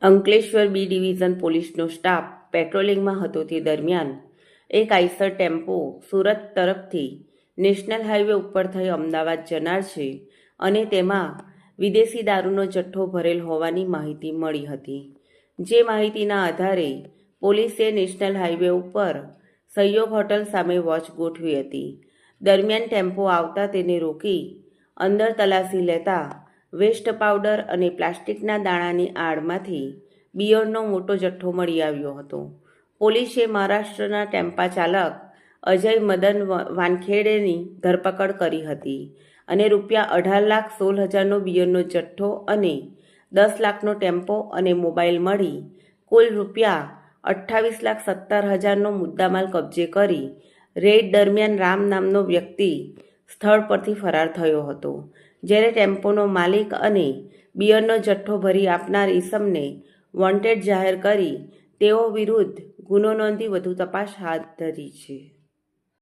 Ankleshwar B division પોલીસનો staff પેટ્રોલિંગમાં હતો તે દરમિયાન એક આઈસર ટેમ્પો સુરત તરફથી નેશનલ હાઈવે ઉપર થઈ અમદાવાદ જનાર છે અને તેમાં વિદેશી દારૂનો જથ્થો ભરેલ હોવાની માહિતી મળી હતી। જે માહિતીના આધારે પોલીસે નેશનલ હાઈવે ઉપર સહયોગ હોટલ સામે વોચ ગોઠવી હતી। દરમિયાન ટેમ્પો આવતા તેને રોકી અંદર તલાશી લેતા વેસ્ટ પાવડર અને પ્લાસ્ટિકના દાણાની આડમાંથી બિયરનો મોટો જથ્થો મળી આવ્યો હતો। પોલીસે મહારાષ્ટ્રના ટેમ્પા ચાલક અજય મદન વાનખેડેની ધરપકડ કરી હતી અને ₹18,16,000નો બિયરનો જથ્થો અને 10 લાખનો ટેમ્પો અને મોબાઈલ મળી કુલ ₹28,17,000નો મુદ્દામાલ કબજે કરી રેડ દરમિયાન રામ નામનો વ્યક્તિ સ્થળ પરથી ફરાર થયો હતો, જ્યારે ટેમ્પોનો માલિક અને બિયરનો જથ્થો ભરી આપનાર ઈસમને વોન્ટેડ જાહેર કરી તેઓ વિરુદ્ધ ગુનો નોંધી વધુ તપાસ હાથ ધરી છે।